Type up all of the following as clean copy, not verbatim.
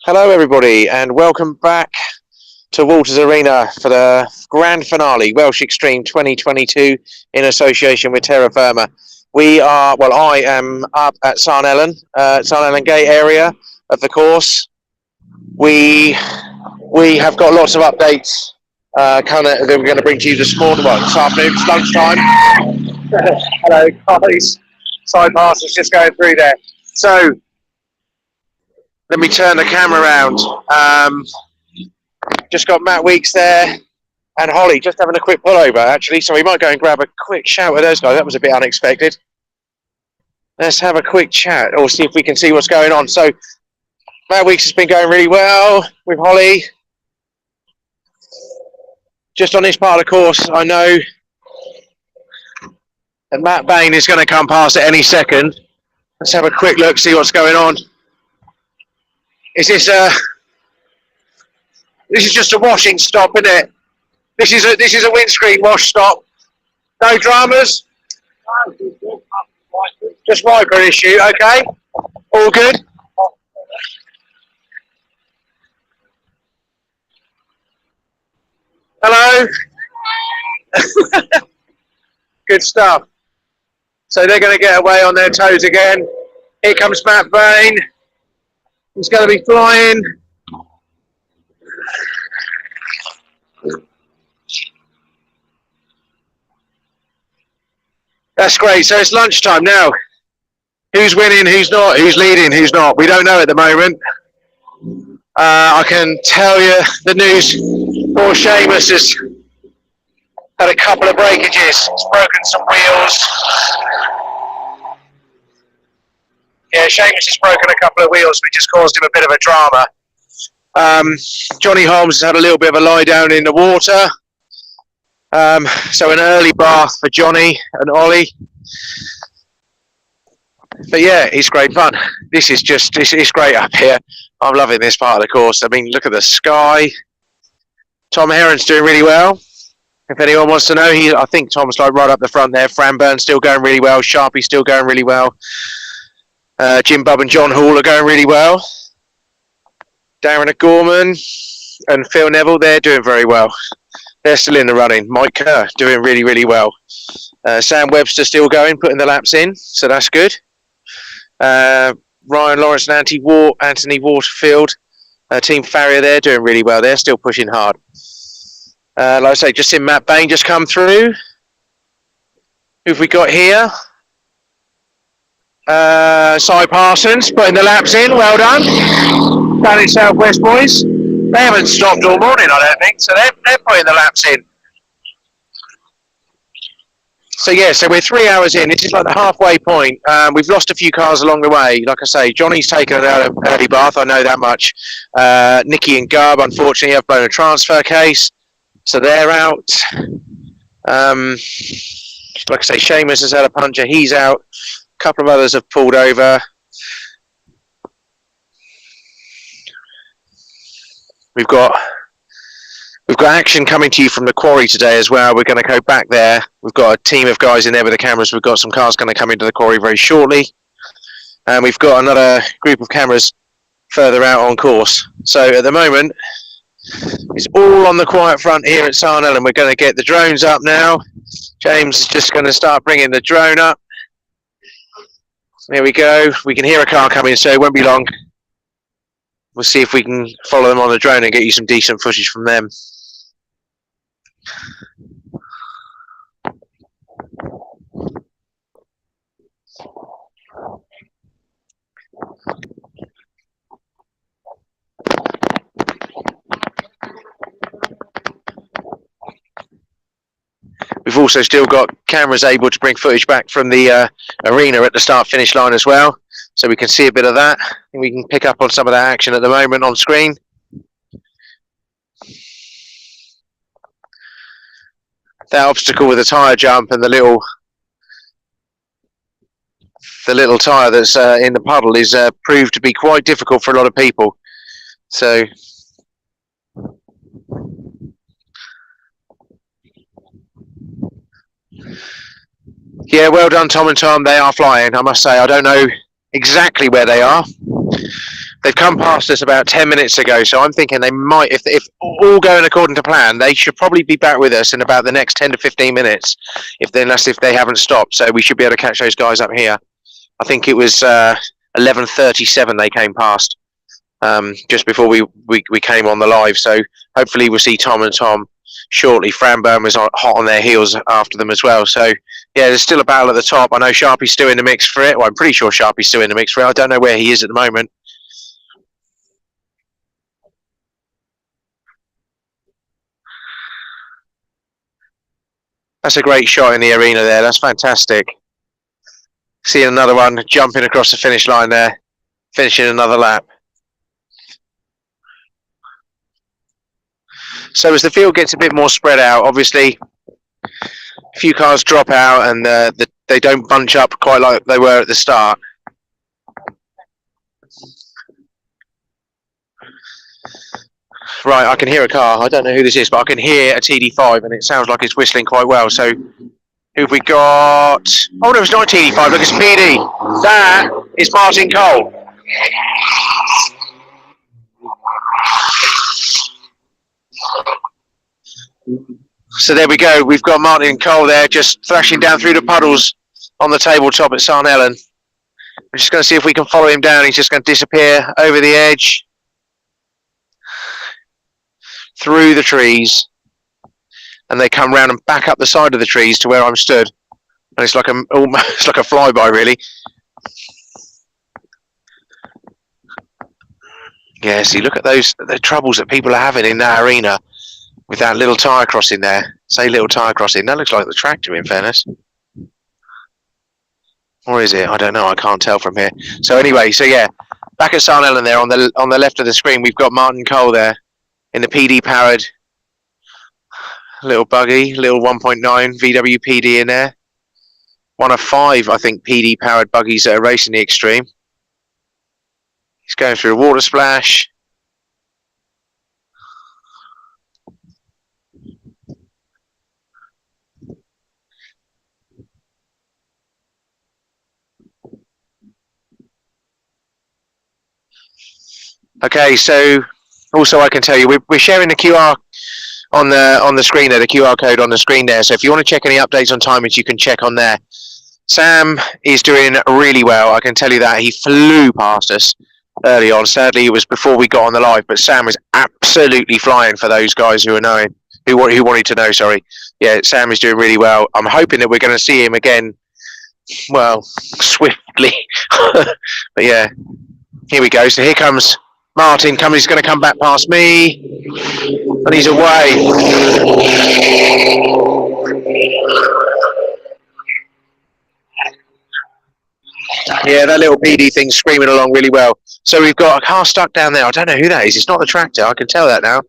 Hello, everybody, and welcome back to Walters Arena for the grand finale, Welsh Extreme 2022, in association with Terra Firma. I am up at Sarn Ellen Gate area of the course. We have got lots of updates that we're going to bring to you this afternoon. It's lunchtime. Hello, guys. Side pass is just going through there. So, let me turn the camera around. Just got Matt Weeks there and Holly just having a quick pullover, actually. So we might go and grab a quick shout with those guys. That was a bit unexpected. Let's have a quick chat or see if we can see what's going on. So Matt Weeks has been going really well with Holly. Just on this part of the course, I know that Matt Bain is going to come past at any second. Let's have a quick look, see what's going on. This is just a washing stop, isn't it? This is a windscreen wash stop. No dramas. Just wiper issue, okay? All good. Hello. Good stuff. So they're going to get away on their toes again. Here comes Matt Bain. He's going to be flying. That's great. So it's lunchtime now. Who's winning? Who's not? Who's leading? Who's not? We don't know at the moment. I can tell you the news. Poor Seamus has had a couple of breakages. He's broken some wheels. Yeah, Seamus has broken a couple of wheels, which has caused him a bit of a drama. Johnny Holmes has had a little bit of a lie down in the water. So an early bath for Johnny and Ollie. But yeah, it's great fun. It's great up here. I'm loving this part of the course. I mean, look at the sky. Tom Heron's doing really well. If anyone wants to know, I think Tom's like right up the front there. Fran Byrne's still going really well. Sharpie's still going really well. Jim Bubb and John Hall are going really well. Darren O'Gorman and Phil Neville, they're doing very well. They're still in the running. Mike Kerr doing really, really well. Sam Webster still going, putting the laps in, so that's good. Ryan Lawrence and Anthony Waterfield, Team Farrier, they're doing really well. They're still pushing hard. Like I say, just seen Matt Bain just come through. Who've we got here? Cy Parsons putting the laps in. Well done. Down in Southwest boys. They haven't stopped all morning, I don't think. So they're putting the laps in. So yeah, so we're 3 hours in. This is like the halfway point. We've lost a few cars along the way. Like I say, Johnny's taken an early bath. I know that much. Nicky and Garb, unfortunately, have blown a transfer case. So they're out. Like I say, Seamus has had a puncture. He's out. A couple of others have pulled over. We've got action coming to you from the quarry today as well. We're going to go back there. We've got a team of guys in there with the cameras. We've got some cars going to come into the quarry very shortly. And we've got another group of cameras further out on course. So at the moment, it's all on the quiet front here at Sarn Ellen. We're going to get the drones up now. James is just going to start bringing the drone up. There we go. We can hear a car coming, so it won't be long. We'll see if we can follow them on the drone and get you some decent footage from them. We've also still got cameras able to bring footage back from the arena at the start-finish line as well, so we can see a bit of that. And we can pick up on some of that action at the moment on screen. That obstacle with the tyre jump and the little tyre that's in the puddle is proved to be quite difficult for a lot of people. So yeah, well done Tom and Tom. They are flying, I must say. I don't know exactly where they are. They've come past us about 10 minutes ago, so I'm thinking they might, if all going according to plan, they should probably be back with us in about the next 10 to 15 minutes, unless if they haven't stopped. So we should be able to catch those guys up here. I think it was 11:37 they came past just before we came on the live. So hopefully we'll see Tom and Tom shortly. Fran Byrne was hot on their heels after them as well. So yeah, there's still a battle at the top. I know Sharpie's still in the mix for it. Well, I'm pretty sure Sharpie's still in the mix for it. I don't know where he is at the moment. That's a great shot in the arena there. That's fantastic. Seeing another one jumping across the finish line there, finishing another lap. So as the field gets a bit more spread out, obviously a few cars drop out and they don't bunch up quite like they were at the start. Right, I can hear a car. I don't know who this is, but I can hear a TD5 and it sounds like it's whistling quite well. So who have we got? Oh no, it's not a TD5, look, it's PD. That is Martin Cole. So there we go. We've got Martin Cole there just thrashing down through the puddles on the tabletop at Sarn Ellen. We're just going to see if we can follow him down. He's just going to disappear over the edge, through the trees, and they come round and back up the side of the trees to where I'm stood. And it's like almost like a flyby, really. Yeah, see, look at the troubles that people are having in that arena with that little tyre crossing there. Say little tyre crossing. That looks like the tractor, in fairness. Or is it? I don't know. I can't tell from here. So anyway, so yeah, back at Sarn Ellen there on the left of the screen, we've got Martin Cole there in the PD powered little buggy, little 1.9 VW PD in there. One of 5, I think, PD powered buggies that are racing the Extreme. He's going through a water splash. Okay, so also I can tell you we're sharing the QR on the screen there, the QR code on the screen there. So if you want to check any updates on timings, you can check on there. Sam is doing really well. I can tell you that. He flew past us early on. Sadly, it was before we got on the live, but Sam was absolutely flying for those guys who wanted to know. Sorry, yeah, Sam is doing really well. I'm hoping that we're going to see him again. Well, swiftly, but yeah, here we go. So here comes Martin. He's going to come back past me, and he's away. Yeah, that little PD thing's screaming along really well. So we've got a car stuck down there. I don't know who that is. It's not the tractor. I can tell that now.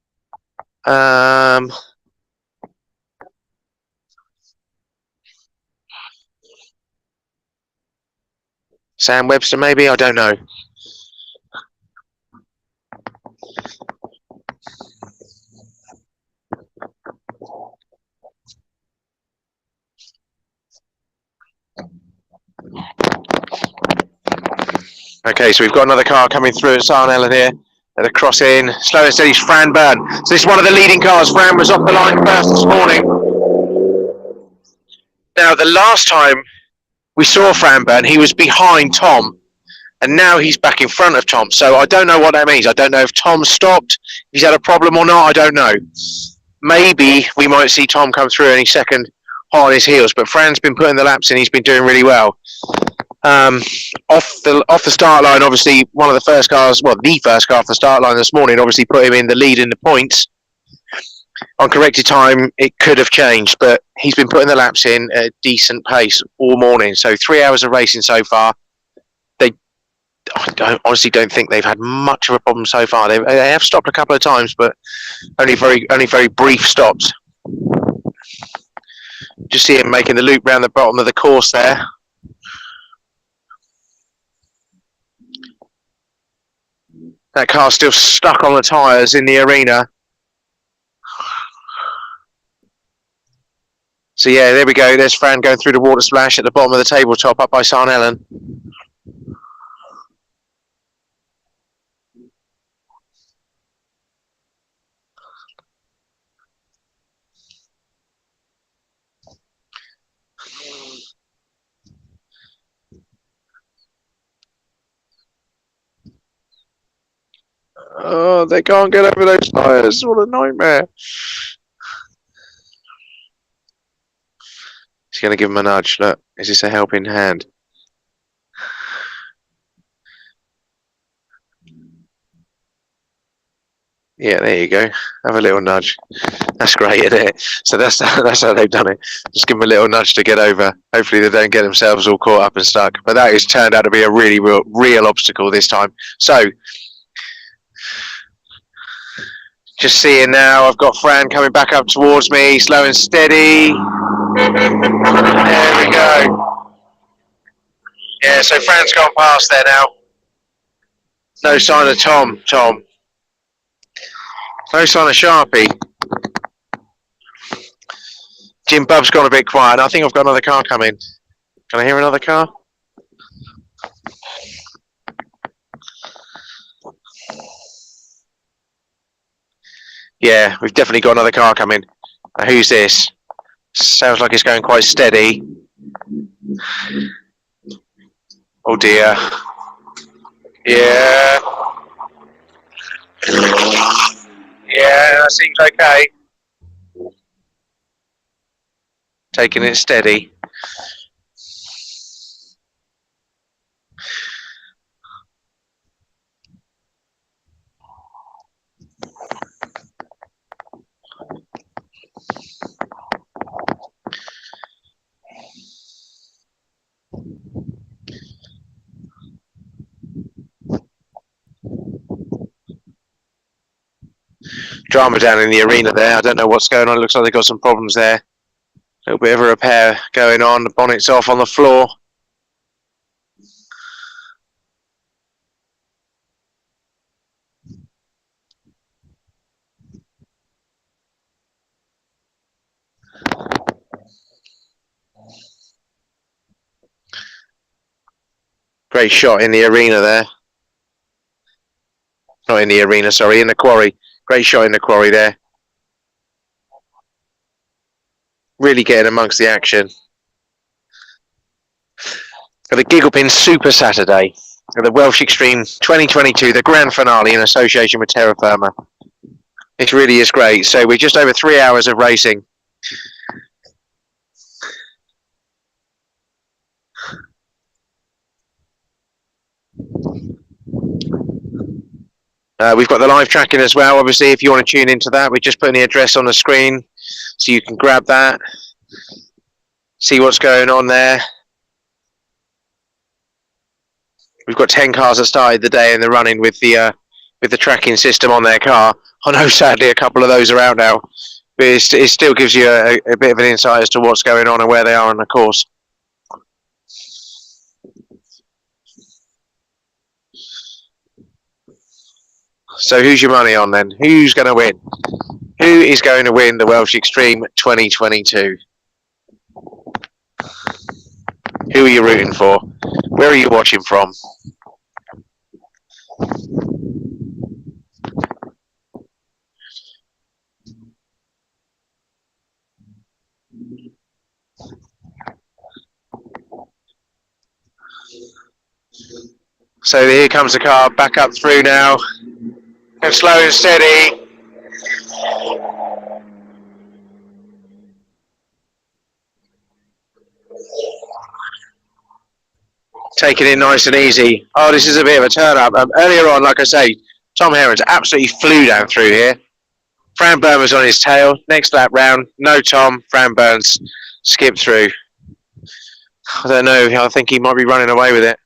Sam Webster, maybe? I don't know. Okay, so we've got another car coming through at Sarn Ellen here. At the crossing, slow and steady, Fran Byrne. So this is one of the leading cars. Fran was off the line first this morning. Now, the last time we saw Fran Byrne, he was behind Tom. And now he's back in front of Tom. So I don't know what that means. I don't know if Tom stopped, he's had a problem or not. I don't know. Maybe we might see Tom come through any second hot on his heels. But Fran's been putting the laps in. He's been doing really well. Off the start line, obviously one of the first cars, well, the first car off the start line this morning, obviously put him in the lead in the points. On corrected time, it could have changed, but he's been putting the laps in at a decent pace all morning. So 3 hours of racing so far. I honestly don't think they've had much of a problem so far. They have stopped a couple of times, but only very brief stops. Just see him making the loop round the bottom of the course there. That car's still stuck on the tyres in the arena. So yeah, there we go. There's Fran going through the water splash at the bottom of the tabletop up by Sarn Ellen. God, they can't get over those tyres. What a nightmare. He's going to give him a nudge. Look, is this a helping hand? Yeah, there you go. Have a little nudge. That's great, isn't it? So that's how they've done it. Just give them a little nudge to get over. Hopefully they don't get themselves all caught up and stuck. But that has turned out to be a really real obstacle this time. So, just seeing now, I've got Fran coming back up towards me, slow and steady. There we go. Yeah, so Fran's gone past there now. No sign of Tom. No sign of Sharpie. Jim Bub's gone a bit quiet. I think I've got another car coming. Can I hear another car? Yeah, we've definitely got another car coming. Who's this? Sounds like it's going quite steady. Oh dear. Yeah. Yeah, that seems okay. Taking it steady. Drama down in the arena there. I don't know what's going on. It looks like they've got some problems there. A little bit of a repair going on. The bonnet's off on the floor. Great shot in the arena there. Not in the arena, sorry, in the quarry. Great shot in the quarry there. Really getting amongst the action. For the Gigglepin Super Saturday at the Welsh Extreme 2022, the grand finale in association with Terra Firma. It really is great. So we're just over 3 hours of racing. We've got the live tracking as well. Obviously, if you want to tune into that, we're just putting the address on the screen so you can grab that, see what's going on there. We've got 10 cars that started the day in the running with the tracking system on their car. I know, sadly, a couple of those are out now, but it still gives you a bit of an insight as to what's going on and where they are on the course. So who's your money on then? Who's going to win? Who is going to win the Welsh Extreme 2022? Who are you rooting for? Where are you watching from? So here comes the car back up through now. And slow and steady. Taking it nice and easy. Oh, this is a bit of a turn up. Earlier on, like I say, Tom Herons absolutely flew down through here. Fran Burn was on his tail. Next lap round, no Tom. Fran Burns skipped through. I don't know. I think he might be running away with it.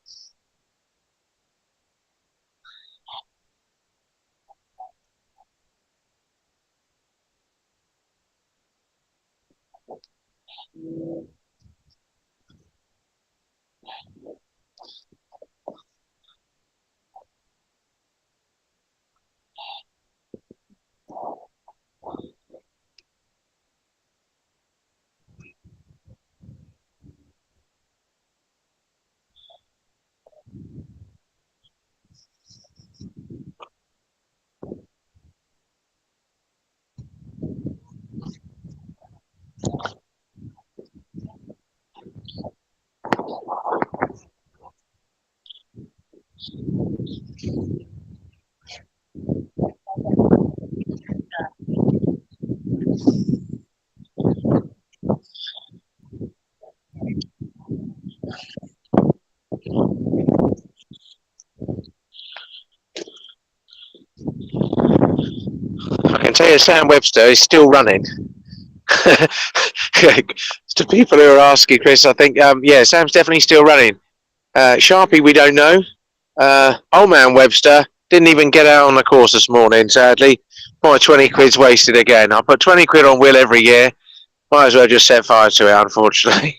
can tell you Sam Webster is still running. To people who are asking, Chris, I think, yeah, Sam's definitely still running. Sharpie, we don't know. Old man Webster didn't even get out on the course this morning, sadly. My 20 quid's wasted again. I put 20 quid on Will every year. Might as well just set fire to it, unfortunately.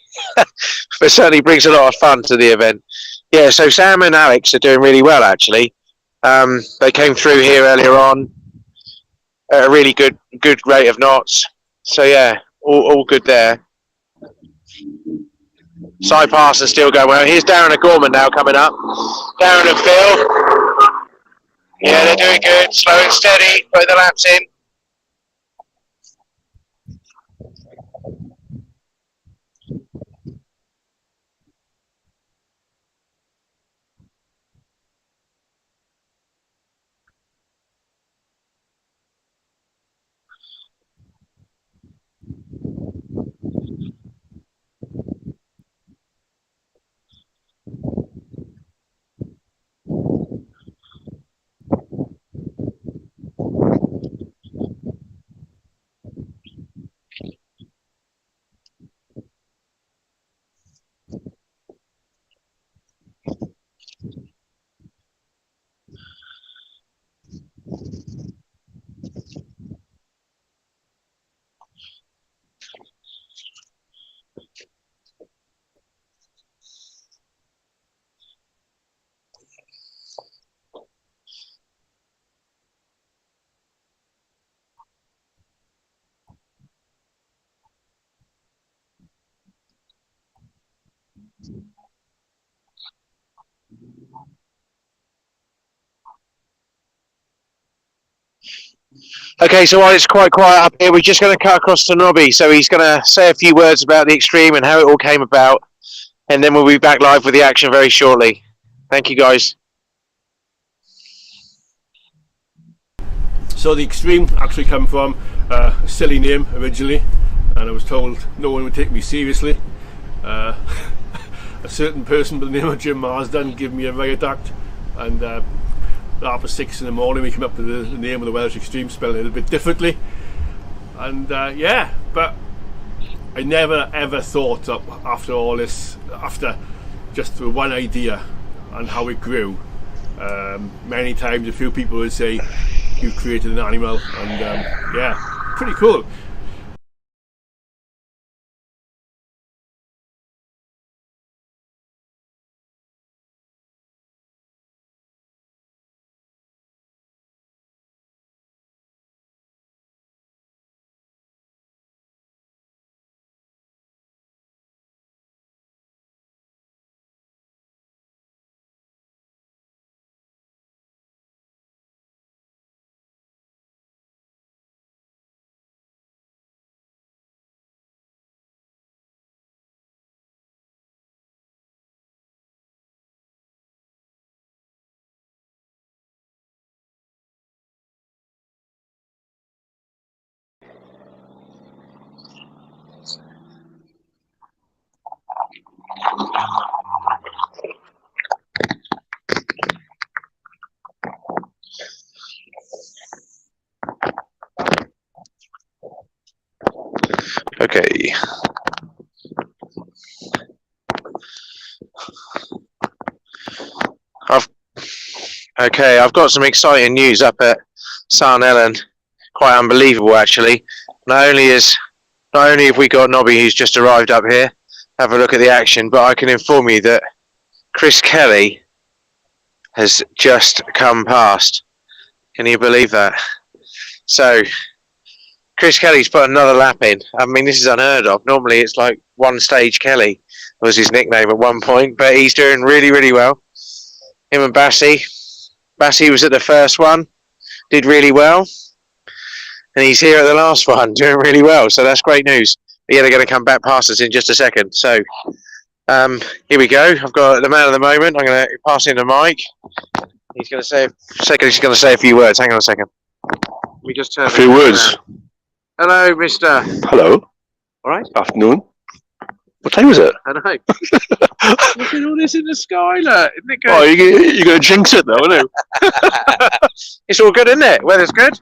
But certainly brings a lot of fun to the event. Yeah, so Sam and Alex are doing really well, actually. They came through here earlier on at a really good rate of knots. So, yeah, all good there. Cy Parsons still going well. Here's Darren O'Gorman now coming up. Darren and Phil. Yeah, they're doing good. Slow and steady. Put the laps in. Okay, so while it's quite quiet up here, we're just going to cut across to Nobby. So he's going to say a few words about the Extreme and how it all came about. And then we'll be back live with the action very shortly. Thank you, guys. So the Extreme actually come from a silly name originally. And I was told no one would take me seriously. A certain person by the name of Jim Marsden gave me a riot act. And after 6 in the morning we came up with the name of the Welsh Extreme, spelled a little bit differently. And yeah, but I never ever thought that after all this, after just the one idea and how it grew, many times a few people would say you've created an animal, and yeah, pretty cool. Okay. I've got some exciting news up at St Ellen. Quite unbelievable, actually. Not only have we got Nobby, who's just arrived up here, have a look at the action, but I can inform you that Chris Kelly has just come past. Can you believe that? So Chris Kelly's put another lap in. I mean, this is unheard of. Normally it's like One Stage Kelly was his nickname at one point, but he's doing really, really well. Him and Bassi was at the first one, did really well, and he's here at the last one, doing really well, so that's great news. But yeah, they're going to come back past us in just a second. So here we go. I've got the man of the moment. I'm going to pass in the mic. He's going to say a few words. Hang on a second. We just turn a few words. Hello, Mister. Hello. All right. Afternoon. What time is it? I know. Look at all this in the sky, look. Isn't it good? Oh, you're going to jinx it, though, aren't you? It's all good, isn't it? Weather's good.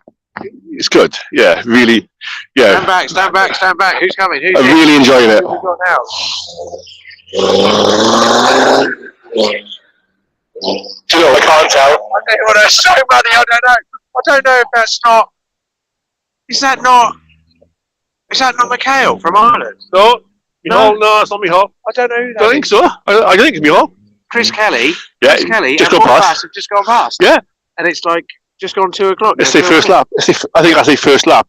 it's good. Yeah, really. Yeah, Stand back, stand back, stand back. Who's coming? Who's I'm in? really enjoying it. Who have we got now? Do you know, I can't tell. I tell you what, that's so muddy. I don't know. I don't know if that's not. Is that not McHale from Ireland? No, No. no, it's not Mihal. I don't know who I that don't is. think so. I don't think it's Mihal. Chris Kelly. Yeah, Chris Kelly. just and gone Paul past. Bass have just gone past. Yeah. And it's like just gone 2 o'clock. It's their first lap. I think that's their first lap.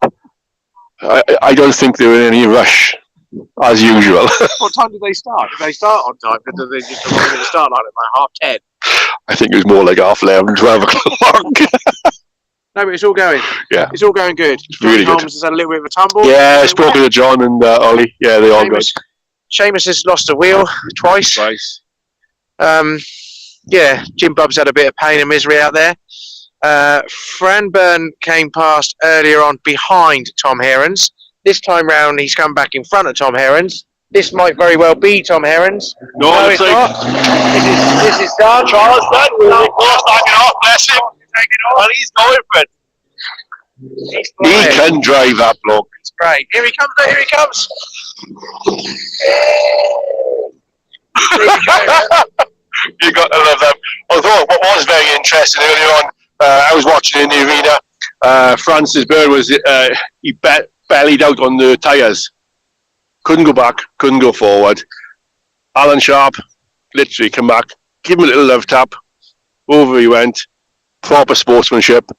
I don't think they were in any rush, as usual. What time did they start? Did they start on time? Or did they just arrive at the start line at like 10:30? I think it was more like 11:30, 12 o'clock. No, but it's all going. Yeah. It's all going good. Really good. Holmes has had a little bit of a tumble. Yeah, I spoke to John and Ollie. Yeah, they all good. Seamus has lost a wheel twice. Nice. Yeah, Jim Bub's had a bit of pain and misery out there. Fran Byrne came past earlier on behind Tom Herons. This time round, he's come back in front of Tom Herons. This might very well be Tom Herons. No, it's not. This is done. Charles done. Really close, knocking off. Bless him. And he's going for it. He can drive that bloke. It's great. Here he comes. Here he comes. You got to love them. Although what was very interesting earlier on, I was watching in the arena. Francis Byrne was he bellied out on the tyres. Couldn't go back. Couldn't go forward. Alan Sharp literally come back, give him a little love tap. Over he went. Proper sportsmanship.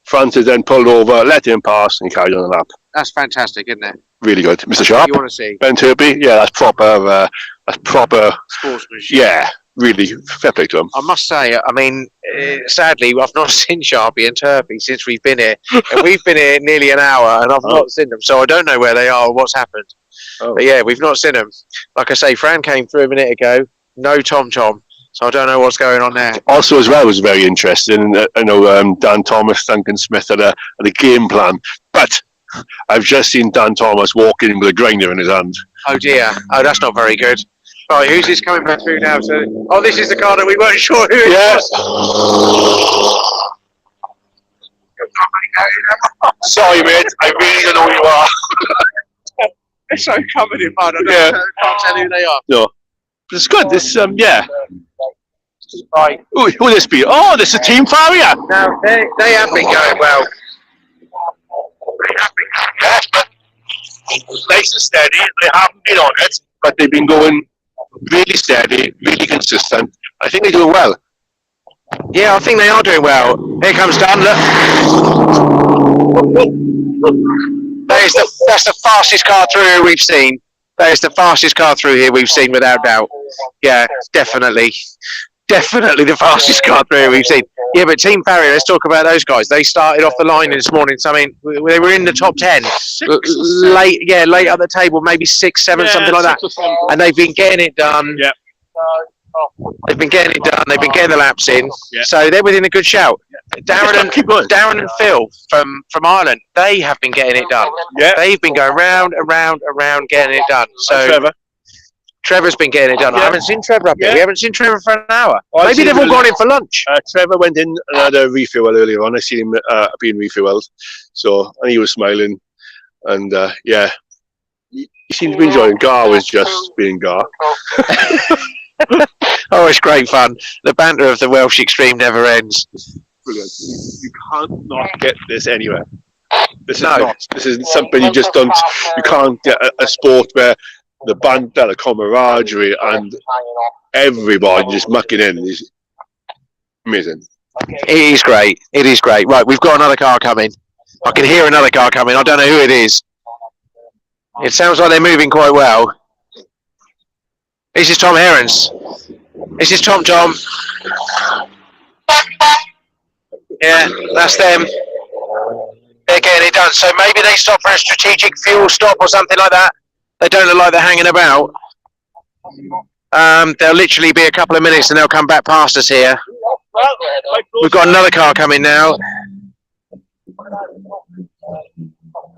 Francis then pulled over, let him pass, and he carried on the lap. That's fantastic, isn't it? Really good, Mr. What Sharp. you want to see? Ben Turpey, yeah, that's proper. Sportsmanship. Yeah, really fair play to him. I must say, I mean, sadly, I've not seen Sharpie and Turpey since we've been here. And we've been here nearly an hour, and I've not seen them, so I don't know where they are or what's happened. Oh. But yeah, we've not seen them. Like I say, Fran came through a minute ago. No Tom, so I don't know what's going on there. Also, as well, was very interesting. I know Dan Thomas, Duncan Smith had a game plan, but I've just seen Dan Thomas walking with a grinder in his hand. Oh dear. Oh, that's not very good. Right, who's this coming back through now? Oh, this is the car that we weren't sure who it was. Sorry, mate. I really don't know who you are. They're so covered in mud. Yeah. I can't tell who they are. No, it's good. This yeah. Right. Who will this be? Oh, this is Team Farrier. Now, they have been going well. Yes, but nice and steady. They haven't been on it, but they've been going really steady, really consistent. I think they're doing well. Yeah, I think they are doing well. Here comes Dan. Look. That's the fastest car through we've seen. That is the fastest car through here we've seen, without doubt. Yeah, definitely the fastest car through we've seen. Yeah, but Team Farrier, let's talk about those guys. They started off the line this morning. So, I mean, they were in the top 10. Late at the table, maybe 6, 7, something like that. And they've been getting it done. Yeah. They've been getting it done. They've been getting the laps in. Yeah. So they're within a good shout. Darren and Phil from Ireland, they have been getting it done. Yeah. They've been going round and round and round getting it done. So Trevor's been getting it done. Yeah. I haven't seen Trevor up here. Yeah. We haven't seen Trevor for an hour. Oh, Maybe they've all gone in for lunch. Trevor went in and had a refuel earlier on. I seen him being refueled, and he was smiling, and yeah, he seemed to be enjoying. Gar was just being Gar. Oh, it's great fun. The banter of the Welsh Extreme never ends. Brilliant. You can't not get this anywhere. This is No. not. This is something you just don't. You can't get a sport where the banter, the camaraderie, and everybody just mucking in is amazing. It is great. It is great. Right, we've got another car coming. I can hear another car coming. I don't know who it is. It sounds like they're moving quite well. This is Tom Herons. This is Tom. Yeah, that's them. They're getting it done. So maybe they stop for a strategic fuel stop or something like that. They don't look like they're hanging about. They'll literally be a couple of minutes and they'll come back past us here. We've got another car coming now.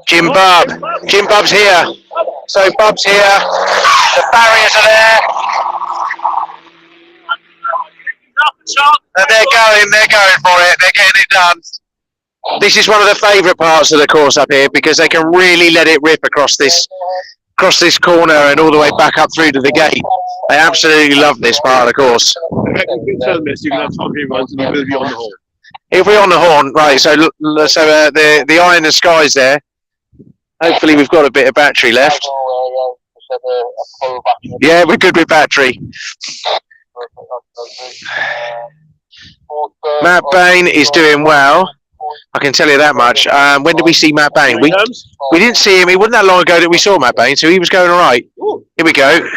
Jim Bub's here. So Bub's here. The barriers are there. And they're going for it. They're getting it done. This is one of the favourite parts of the course up here because they can really let it rip across this corner and all the way back up through to the gate. I absolutely love this part of the course. I reckon if you film this, you can have Tom here runs and you will be on the horn. If we're on the horn, right? So the eye in the sky's there. Hopefully we've got a bit of battery left. Yeah, we're good with battery. Matt Bain is doing well. I can tell you that much. When did we see Matt Bain? We didn't see him. It wasn't that long ago that we saw Matt Bain, so he was going all right. Here we go.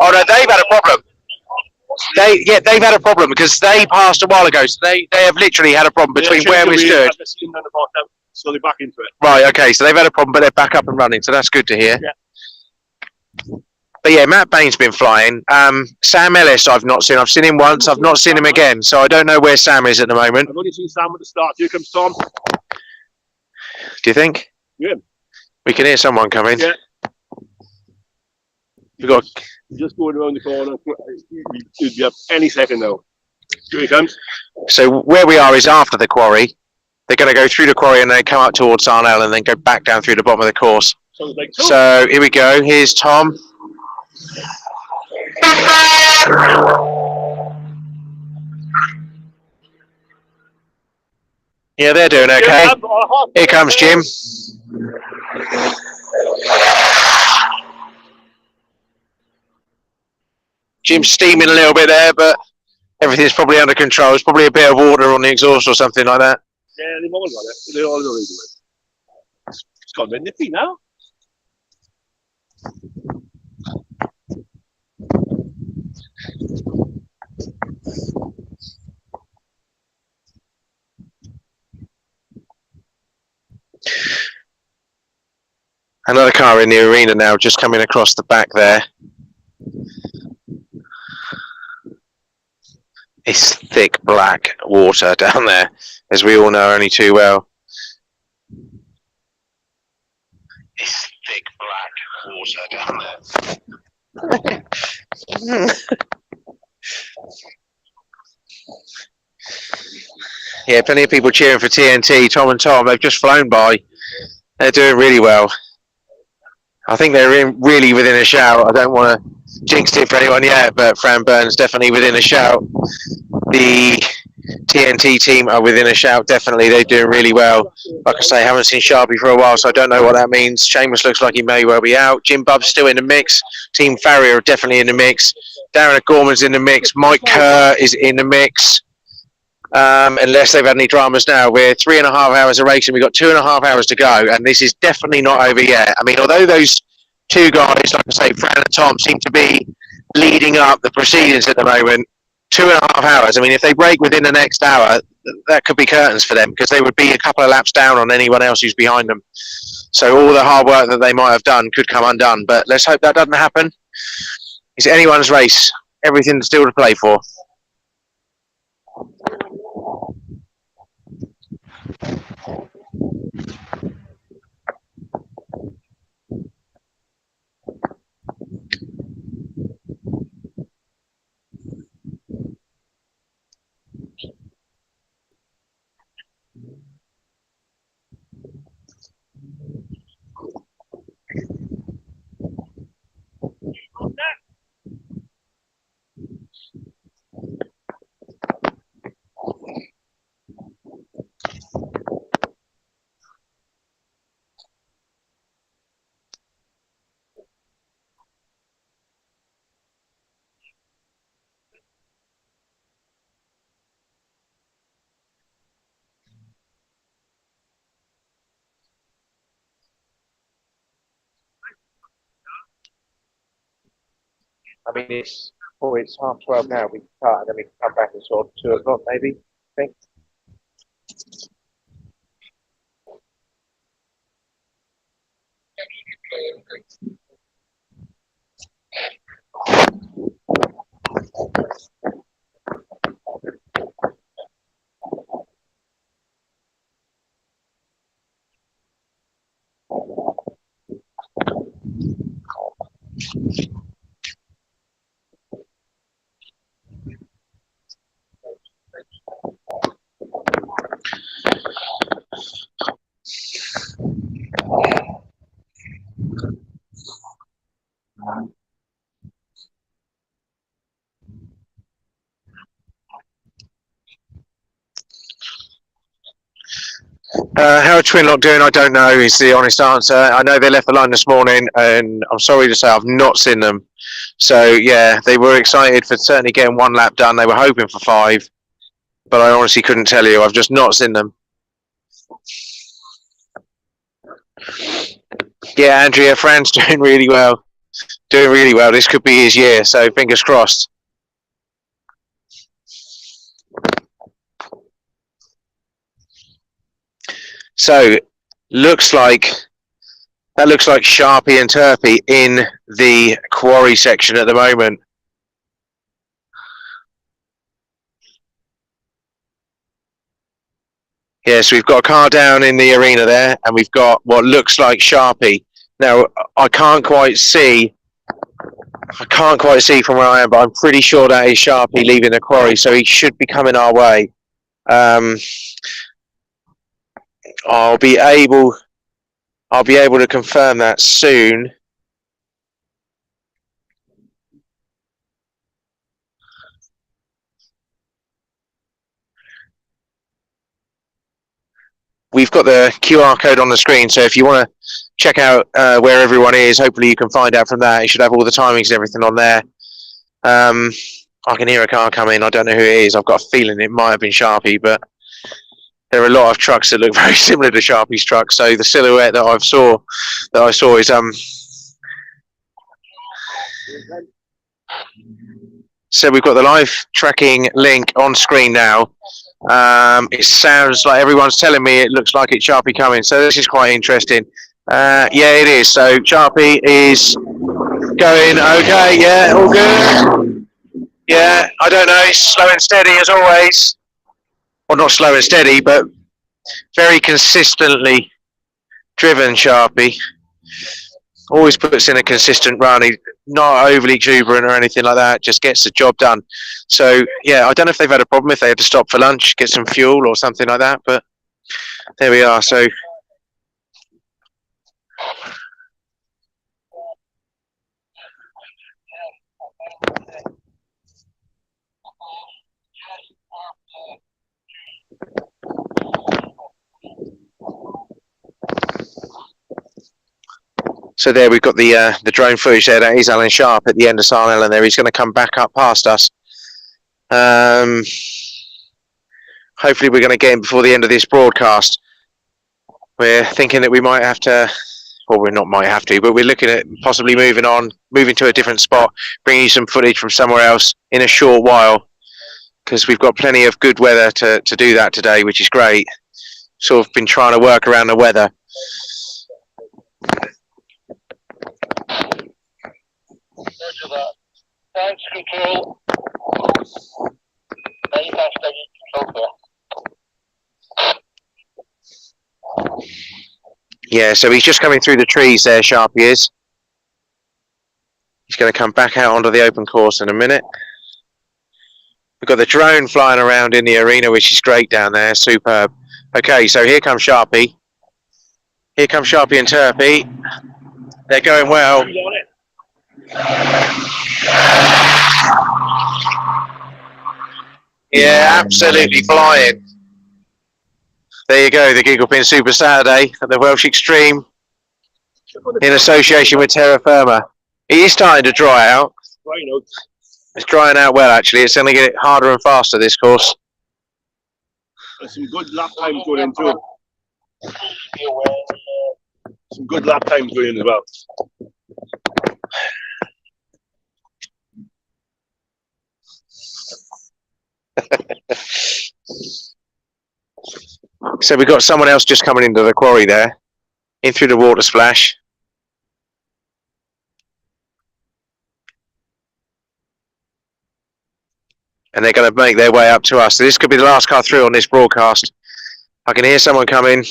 Oh no, they've had a problem. They've had a problem because they passed a while ago. So they have literally had a problem between where we stood. So they're back into it. Right, okay, so they've had a problem, but they're back up and running, so that's good to hear. Yeah. But yeah, Matt Bain's been flying. Sam Ellis I've not seen. I've seen him once, I've not seen him again, so I don't know where Sam is at the moment. I've only seen Sam at the start. Here comes Tom. Do you think? Yeah. We can hear someone coming. Yeah. We've got... Just going around the corner. He'll be up any second now. Here he comes. So where we are is after the quarry. They're going to go through the quarry and then come up towards Sarnell and then go back down through the bottom of the course. So here we go. Here's Tom. Yeah, they're doing okay. Here comes Jim. Jim's steaming a little bit there, but everything's probably under control. There's probably a bit of water on the exhaust or something like that. Yeah, they've all got it. They're all doing it. It's got a bit nippy now. Another car in the arena now, just coming across the back there. It's thick black water down there, as we all know only too well. It's thick black water down there. Yeah, plenty of people cheering for TNT. Tom and Tom, they've just flown by. They're doing really well. I think they're really within a shout. I don't want to jinx it for anyone yet, but Fran Burns definitely within a shout. The TNT team are within a shout, definitely. They're doing really well. Like I say, I haven't seen Sharpie for a while, so I don't know what that means. Seamus looks like he may well be out. Jim Bubb's still in the mix. Team Farrier are definitely in the mix. Darren Gorman's in the mix. Mike Kerr is in the mix. Unless they've had any dramas now. We're 3.5 hours of racing. We've got 2.5 hours to go, and this is definitely not over yet. I mean, although those two guys, like I say, Fran and Tom, seem to be leading up the proceedings at the moment, 2.5 hours. I mean, if they break within the next hour, that could be curtains for them because they would be a couple of laps down on anyone else who's behind them. So all the hard work that they might have done could come undone. But let's hope that doesn't happen. It's anyone's race. Everything's still to play for. I mean, it's 12:30 now. We can start and then we can come back at sort of 2 o'clock, maybe. I think. How are Twinlock doing? I don't know is the honest answer. I know they left the line this morning, and I'm sorry to say I've not seen them. So yeah, they were excited for certainly getting one lap done. They were hoping for 5, but I honestly couldn't tell you. I've just not seen them. Yeah, Andrea, Fran's doing really well. Doing really well. This could be his year, so fingers crossed. So, looks like Sharpie and Turpy in the quarry section at the moment. Yeah, so we've got a car down in the arena there, and we've got what looks like Sharpie. Now, I can't quite see from where I am, but I'm pretty sure that is Sharpie leaving the quarry, so he should be coming our way. I'll be able to confirm that soon. We've got the QR code on the screen, so if you want to check out where everyone is, hopefully you can find out from that. It should have all the timings and everything on there. I can hear a car coming. I don't know who it is. I've got a feeling it might have been Sharpie, but there are a lot of trucks that look very similar to Sharpie's truck. So the silhouette that I saw is So we've got the live tracking link on screen now. It sounds like everyone's telling me it looks like it's Sharpie coming, so this is quite interesting. Yeah, it is. So Sharpie is going okay. Yeah, all good. Yeah, I don't know. He's slow and steady as always. Well, not slow and steady, but very consistently driven. Sharpie always puts in a consistent run. He's not overly exuberant or anything like that. Just gets the job done. So yeah, I don't know if they've had a problem, if they had to stop for lunch, get some fuel or something like that. But there we are. So there we've got the drone footage there. That is Alan Sharp at the end of Sarn Ellen there. He's going to come back up past us. Hopefully we're going to get him before the end of this broadcast. We're thinking that we might have to, well, we're not might have to, but we're looking at possibly moving to a different spot, bringing you some footage from somewhere else in a short while, because we've got plenty of good weather to do that today, which is great. Sort of been trying to work around the weather. Roger that. Thanks, control. Control. Yeah, so he's just coming through the trees there, Sharpie is. He's going to come back out onto the open course in a minute. We've got the drone flying around in the arena, which is great down there, superb. Okay, so here comes Sharpie. Here comes Sharpie and Turpy. They're going well. Yeah, absolutely flying. There you go, the Gigglepin Super Saturday at the Welsh Extreme in association with Terra Firma. It is starting to dry out. It's drying out well, actually. It's going to get harder and faster, this course. There's some good lap times going in too. Some good lap times going in as well. So we've got someone else just coming into the quarry there, in through the water splash. And they're going to make their way up to us. So this could be the last car through on this broadcast. I can hear someone coming.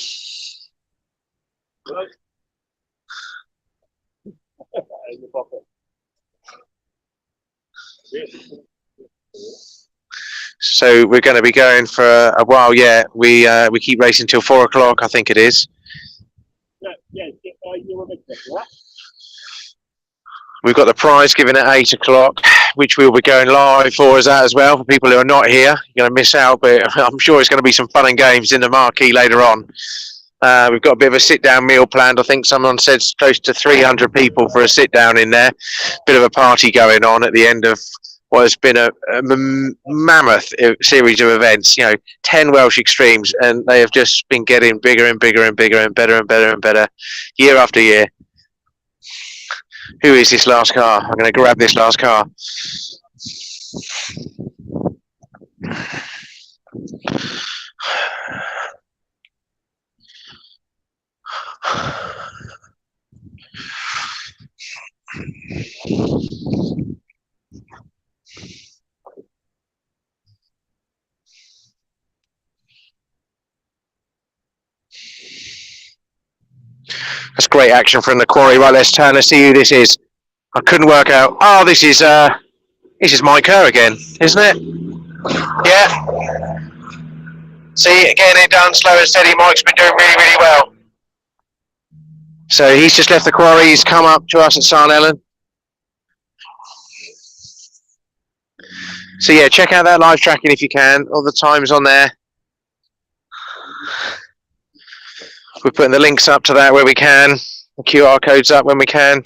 So we're going to be going for a while. Yeah, we keep racing till 4 o'clock, I think it is. We've got the prize given at 8 o'clock, which we'll be going live for us as well. For people who are not here, you're going to miss out, but I'm sure it's going to be some fun and games in the marquee later on. We've got a bit of a sit-down meal planned. I think someone said it's close to 300 people for a sit-down in there. Bit of a party going on at the end of what has been a mammoth series of events. 10 Welsh Extremes, and they have just been getting bigger and bigger and bigger and better and better and better year after year. Who is this last car? I'm going to grab this last car. That's great action from the quarry. Right, let's turn. Let's see who this is. I couldn't work out. Oh, this is Mike Kerr again, isn't it? Yeah. See, again, it done slow and steady. Mike's been doing really, really well. So he's just left the quarry. He's come up to us at St Helen. So yeah, check out that live tracking if you can. All the times on there. We're putting the links up to that where we can. The QR codes up when we can.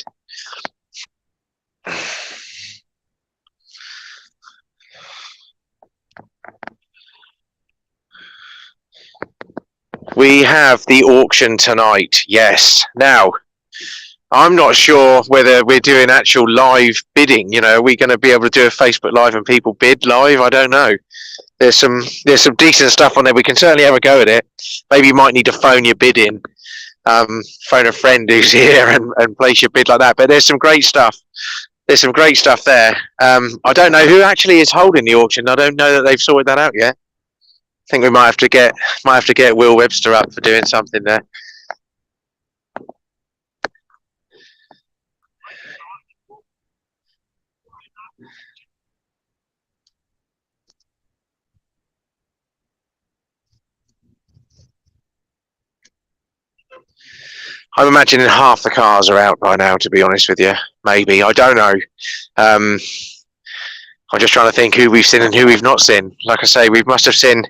We have the auction tonight, yes. Now, I'm not sure whether we're doing actual live bidding. Are we going to be able to do a Facebook Live and people bid live? I don't know. There's some decent stuff on there. We can certainly have a go at it. Maybe you might need to phone your bid in, phone a friend who's here and place your bid like that. But there's some great stuff. There's some great stuff there. I don't know who actually is holding the auction. I don't know that they've sorted that out yet. I think we might have to get Will Webster up for doing something there. I'm imagining half the cars are out by now, to be honest with you. Maybe. I don't know. I'm just trying to think who we've seen and who we've not seen. Like I say, we must have seen...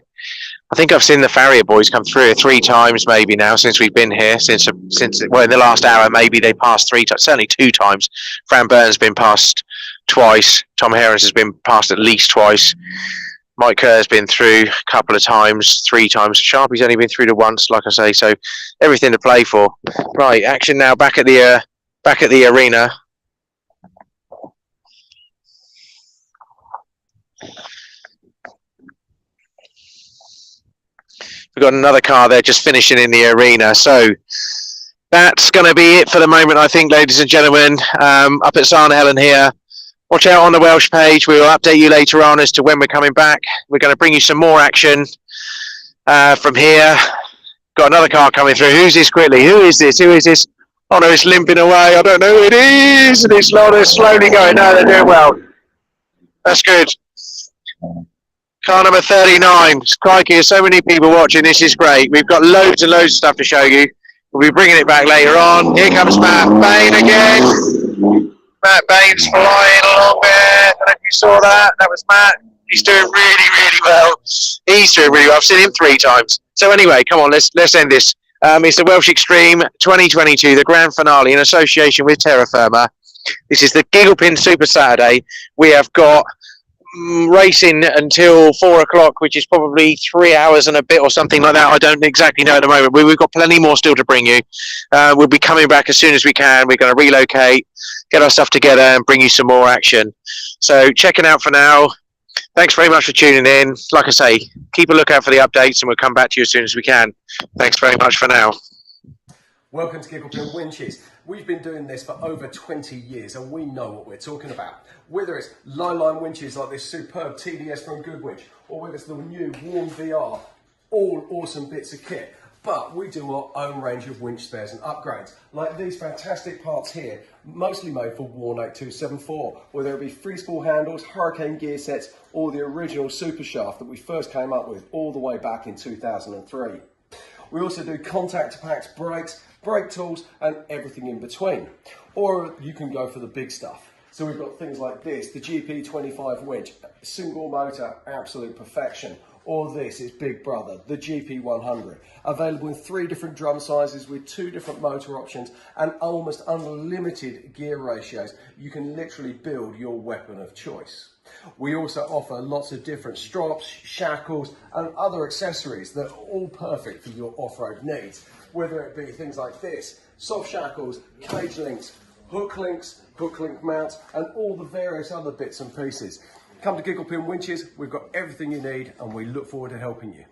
I think I've seen the Farrier boys come through 3 times maybe now since we've been here. Since in the last hour, maybe they passed 3 times. Certainly 2 times. Fran Burns has been passed twice. Tom Herons has been passed at least twice. Mike Kerr has been through a couple of times, 3 times. Sharpie's only been through to once, like I say. So everything to play for. Right, action now back at the arena. We've got another car there just finishing in the arena. So that's going to be it for the moment, I think, ladies and gentlemen. Up at St Helen here. Watch out on the Welsh page. We will update you later on as to when we're coming back. We're going to bring you some more action from here. Got another car coming through. Who's this quickly? Who is this? Who is this? Oh no, it's limping away. I don't know who it is. And it's slowly going. No, they're doing well. That's good. Car number 39. Crikey, there's so many people watching. This is great. We've got loads and loads of stuff to show you. We'll be bringing it back later on. Here comes Matt Bain again. Matt Bain's flying along there. I don't know if you saw that. That was Matt. He's doing really, really well. He's doing really well. I've seen him 3 times. So anyway, come on, let's end this. It's the Welsh Extreme 2022, the grand finale in association with Terra Firma. This is the Gigglepin Super Saturday. We have got racing until 4 o'clock, which is probably 3 hours and a bit or something like that. I don't exactly know at the moment, but we've got plenty more still to bring you. We'll be coming back as soon as we can. We're going to relocate, get our stuff together and bring you some more action. So checking out for now. Thanks very much for tuning in. Like I say, keep a lookout for the updates and we'll come back to you as soon as we can. Thanks very much for now. Welcome to Gigglepin Winches. We've been doing this for over 20 years and we know what we're talking about. Whether it's line winches like this superb TDS from Goodwinch, or whether it's the new Warm VR, all awesome bits of kit. But we do our own range of winch spares and upgrades, like these fantastic parts here, mostly made for Warn 8274, whether it be free spool handles, Hurricane gear sets, or the original super shaft that we first came up with all the way back in 2003. We also do contact packs, brakes, brake tools, and everything in between. Or you can go for the big stuff. So we've got things like this, the GP25 winch, single motor, absolute perfection. Or this is Big Brother, the GP100. Available in 3 different drum sizes with 2 different motor options and almost unlimited gear ratios. You can literally build your weapon of choice. We also offer lots of different strops, shackles, and other accessories that are all perfect for your off-road needs. Whether it be things like this, soft shackles, cage links, hook link mounts, and all the various other bits and pieces. Come to Gigglepin Winches, we've got everything you need and we look forward to helping you.